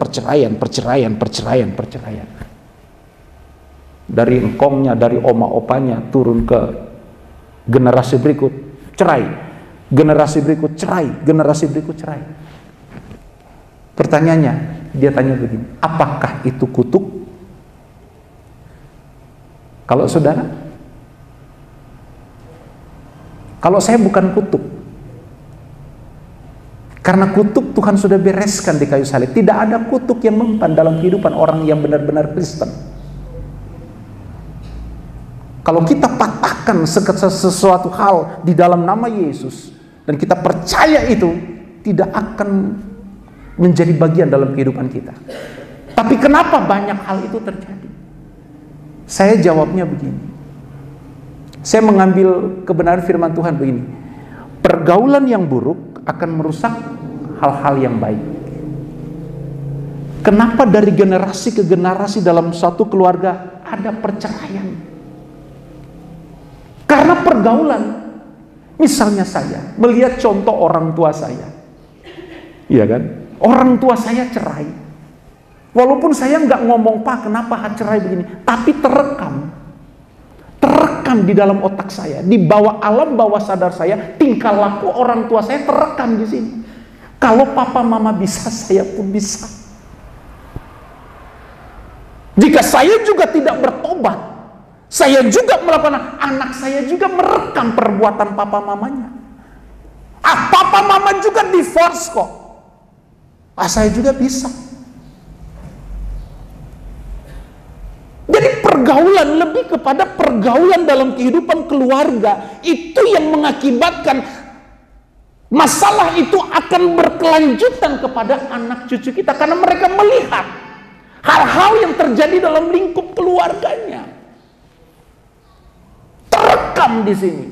Dari engkongnya, dari oma opanya turun ke generasi berikut cerai, generasi berikut cerai, generasi berikut cerai. Pertanyaannya, dia tanya begini, apakah itu kutuk? Kalau saudara, kalau saya bukan kutuk, karena kutuk Tuhan sudah bereskan di kayu salib. Tidak ada kutuk yang mempan dalam kehidupan orang yang benar-benar Kristen. Kalau kita patahkan sesuatu hal di dalam nama Yesus dan kita percaya itu, tidak akan menjadi bagian dalam kehidupan kita. Tapi kenapa banyak hal itu terjadi? Saya jawabnya begini. Saya mengambil kebenaran firman Tuhan begini. Pergaulan yang buruk akan merusak hal-hal yang baik. Kenapa dari generasi ke generasi dalam suatu keluarga ada perceraian? Karena pergaulan. Misalnya saya melihat contoh orang tua saya, iya kan? Orang tua saya cerai. Walaupun saya nggak ngomong, Pak, kenapa cerai begini, tapi terekam di dalam otak saya, di bawah alam bawah sadar saya, tingkah laku orang tua saya terekam di sini. Kalau papa mama bisa, saya pun bisa. Jika saya juga tidak bertobat, saya juga melakukan, anak saya juga merekam perbuatan papa mamanya. Papa mama juga divorce kok. Saya juga bisa. Jadi pergaulan lebih kepada pergaulan dalam kehidupan keluarga. Itu yang mengakibatkan masalah itu akan berkelanjutan kepada anak cucu kita. Karena mereka melihat hal-hal yang terjadi dalam lingkup keluarganya. Terekam di sini.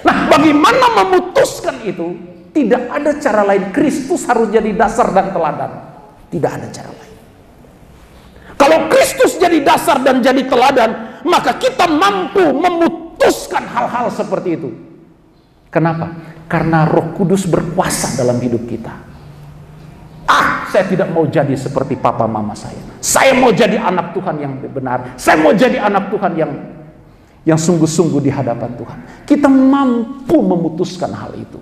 Nah, bagaimana memutuskan itu? Tidak ada cara lain. Kristus harus jadi dasar dan teladan. Tidak ada cara lain. Kalau Kristus jadi dasar dan jadi teladan, maka kita mampu memutuskan hal-hal seperti itu. Kenapa? Karena Roh Kudus berkuasa dalam hidup kita. Saya tidak mau jadi seperti papa mama saya. Saya mau jadi anak Tuhan yang benar. Saya mau jadi anak Tuhan yang sungguh-sungguh di hadapan Tuhan. Kita mampu memutuskan hal itu.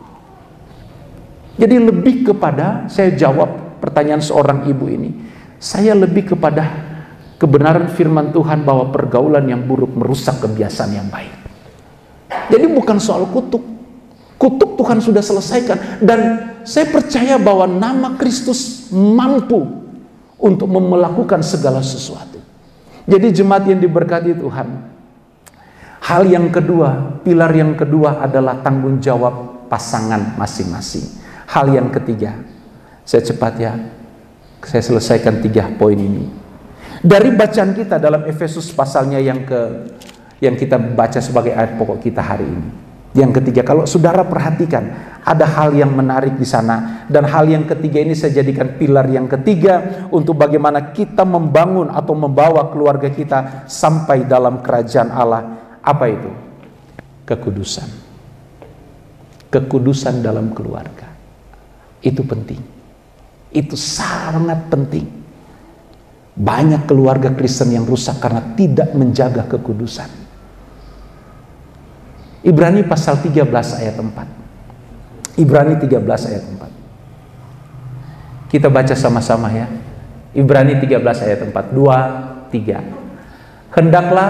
Jadi lebih kepada, saya jawab pertanyaan seorang ibu ini, saya lebih kepada kebenaran firman Tuhan bahwa pergaulan yang buruk merusak kebiasaan yang baik. Jadi bukan soal kutuk. Kutuk Tuhan sudah selesaikan. Dan saya percaya bahwa nama Kristus mampu untuk melakukan segala sesuatu. Jadi jemaat yang diberkati Tuhan, hal yang kedua, pilar yang kedua adalah tanggung jawab pasangan masing-masing. Hal yang ketiga, saya selesaikan 3 poin ini. Dari bacaan kita dalam Efesus pasalnya yang kita baca sebagai ayat pokok kita hari ini. Yang ketiga, kalau saudara perhatikan, ada hal yang menarik di sana. Dan hal yang ketiga ini saya jadikan pilar yang ketiga untuk bagaimana kita membangun atau membawa keluarga kita sampai dalam kerajaan Allah. Apa itu? Kekudusan. Kekudusan dalam keluarga. Itu penting. Itu sangat penting. Banyak keluarga Kristen yang rusak karena tidak menjaga kekudusan. Ibrani pasal 13 ayat 4. Ibrani 13 ayat 4. Kita baca sama-sama ya. Ibrani 13 ayat 4. 2, 3. Hendaklah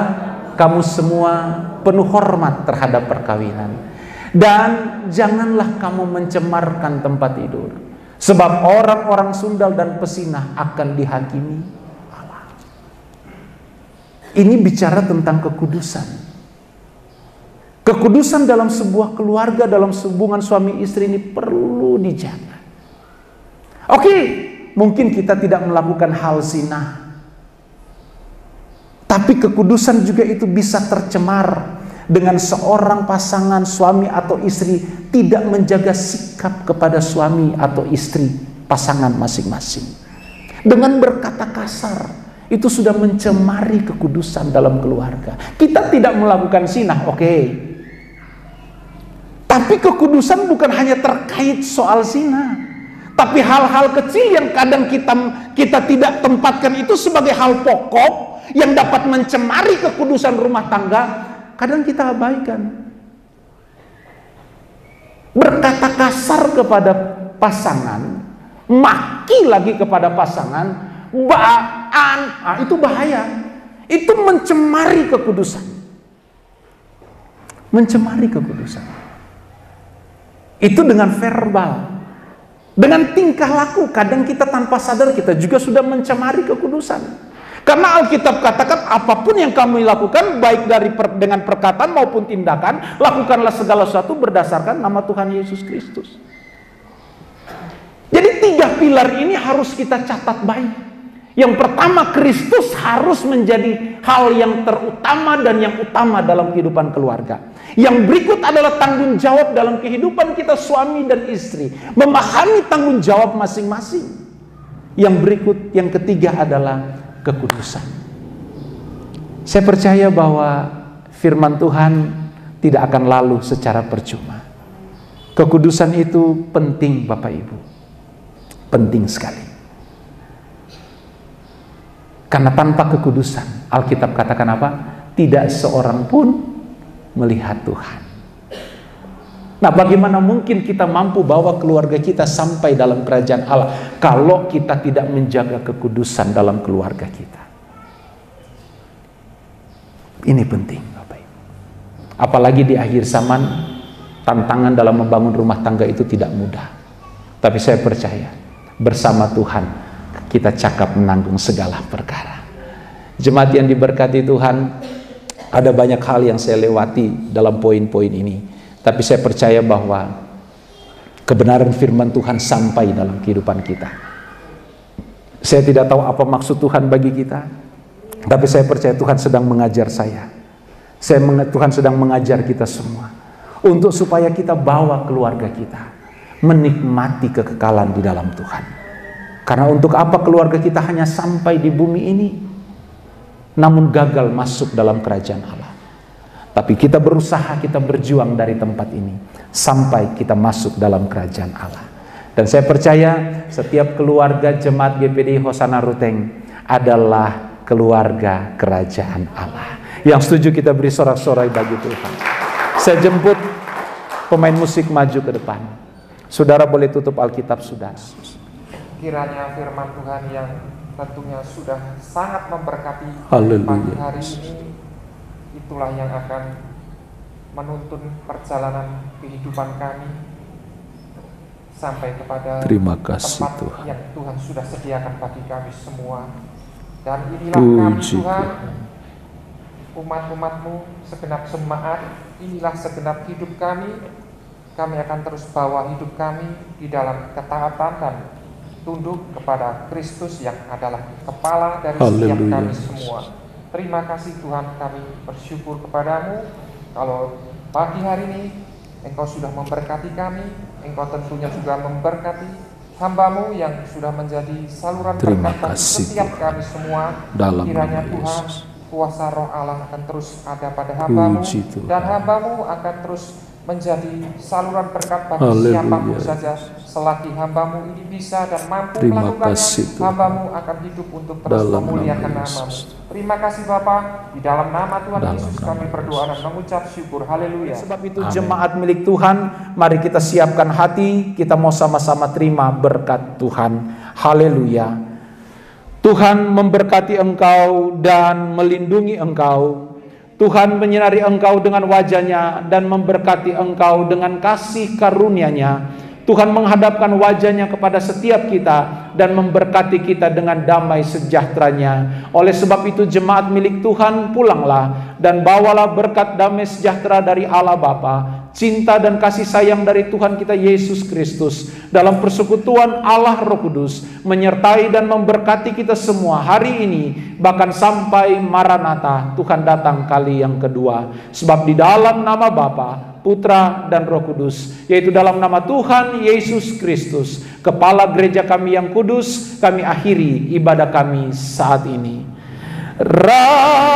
kamu semua penuh hormat terhadap perkawinan. Dan janganlah kamu mencemarkan tempat tidur. Sebab orang-orang sundal dan pesinah akan dihakimi Allah. Ini bicara tentang kekudusan. Kekudusan dalam sebuah keluarga, dalam hubungan suami istri ini perlu dijaga. Oke, mungkin kita tidak melakukan hal zina, tapi kekudusan juga itu bisa tercemar dengan seorang pasangan suami atau istri tidak menjaga sikap kepada suami atau istri pasangan masing-masing. Dengan berkata kasar, itu sudah mencemari kekudusan dalam keluarga. Kita tidak melakukan zina, oke. Tapi kekudusan bukan hanya terkait soal zina, tapi hal-hal kecil yang kadang kita tidak tempatkan itu sebagai hal pokok yang dapat mencemari kekudusan rumah tangga, kadang kita abaikan. Berkata kasar kepada pasangan, maki lagi kepada pasangan, itu bahaya. Itu mencemari kekudusan. Mencemari kekudusan. Itu dengan verbal, dengan tingkah laku. Kadang kita tanpa sadar kita juga sudah mencemari kekudusan. Karena Alkitab katakan apapun yang kamu lakukan, baik dengan perkataan maupun tindakan, lakukanlah segala sesuatu berdasarkan nama Tuhan Yesus Kristus. Jadi 3 pilar ini harus kita catat baik. Yang pertama, Kristus harus menjadi hal yang terutama dan yang utama dalam kehidupan keluarga. Yang berikut adalah tanggung jawab dalam kehidupan kita suami dan istri, memahami tanggung jawab masing-masing. Yang berikut, yang ketiga adalah kekudusan. Saya percaya bahwa firman Tuhan tidak akan lalu secara percuma. Kekudusan itu penting, Bapak Ibu. Penting sekali. Karena tanpa kekudusan, Alkitab katakan apa? Tidak seorang pun melihat Tuhan. Nah, bagaimana mungkin kita mampu bawa keluarga kita sampai dalam kerajaan Allah kalau kita tidak menjaga kekudusan dalam keluarga kita? Ini penting, Bapak Ibu. Apalagi di akhir zaman, tantangan dalam membangun rumah tangga itu tidak mudah. Tapi saya percaya, bersama Tuhan kita cakap menanggung segala perkara. Jemaat yang diberkati Tuhan, ada banyak hal yang saya lewati dalam poin-poin ini, tapi saya percaya bahwa kebenaran firman Tuhan sampai dalam kehidupan kita. Saya tidak tahu apa maksud Tuhan bagi kita, tapi saya percaya Tuhan sedang mengajar saya. Tuhan sedang mengajar kita semua untuk supaya kita bawa keluarga kita menikmati kekekalan di dalam Tuhan. Karena untuk apa keluarga kita hanya sampai di bumi ini namun gagal masuk dalam kerajaan Allah? Tapi kita berusaha, kita berjuang dari tempat ini sampai kita masuk dalam kerajaan Allah. Dan saya percaya setiap keluarga jemaat GPD Hosana Ruteng adalah keluarga kerajaan Allah. Yang setuju kita beri sorak-sorai bagi Tuhan. Saya jemput pemain musik maju ke depan. Saudara boleh tutup Alkitab, saudara. Kiranya firman Tuhan yang tentunya sudah sangat memberkati Haleluya. pagi hari ini, itulah yang akan menuntun perjalanan kehidupan kami sampai kepada Terima kasih, tempat Tuhan. yang Tuhan sudah sediakan bagi kami semua. Dan inilah kami Tuhan, umat-umat-Mu, segenap jemaat, inilah segenap hidup kami. Kami akan terus bawa hidup kami di dalam ketaatan dan tunduk kepada Kristus yang adalah kepala dari setiap kami semua. Terima kasih Tuhan, kami bersyukur kepadamu kalau pagi hari ini Engkau sudah memberkati kami, Engkau tentunya juga memberkati hamba-Mu yang sudah menjadi saluran Terima berkat bagi kasih, setiap Tuhan. kami semua. Dalam Kiranya nama Tuhan, Yesus. kuasa Roh Allah akan terus ada pada hamba-Mu, Puji Tuhan. dan hamba-Mu akan terus menjadi saluran berkat bagi Haleluya. siapapun saja. Selagi hamba-Mu ini bisa dan mampu Terima melakukannya, kasih, Tuhan. hamba-Mu akan hidup untuk terus Dalam memuliakan nama nama-Mu. Yesus. Terima kasih Bapa, di dalam nama Tuhan Dalam Yesus nama kami berdoa dan mengucap syukur. Haleluya. Sebab itu Amin. jemaat milik Tuhan, mari kita siapkan hati, kita mau sama-sama terima berkat Tuhan. Haleluya. Tuhan memberkati engkau dan melindungi engkau. Tuhan menyinari engkau dengan wajah-Nya dan memberkati engkau dengan kasih karunia-Nya. Tuhan menghadapkan wajah-Nya kepada setiap kita dan memberkati kita dengan damai sejahtera-Nya. Oleh sebab itu jemaat milik Tuhan, pulanglah dan bawalah berkat damai sejahtera dari Allah Bapa, cinta dan kasih sayang dari Tuhan kita Yesus Kristus, dalam persekutuan Allah Roh Kudus, menyertai dan memberkati kita semua hari ini, bahkan sampai Maranatha, Tuhan datang kali yang kedua. Sebab di dalam nama Bapa, Putra dan Roh Kudus, yaitu dalam nama Tuhan Yesus Kristus, Kepala Gereja kami yang kudus, kami akhiri ibadah kami saat ini.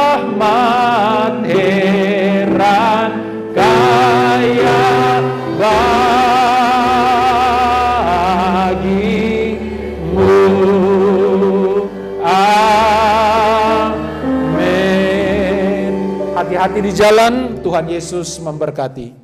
Rahmat heran kaya bagimu. Amin. Hati-hati di jalan, Tuhan Yesus memberkati.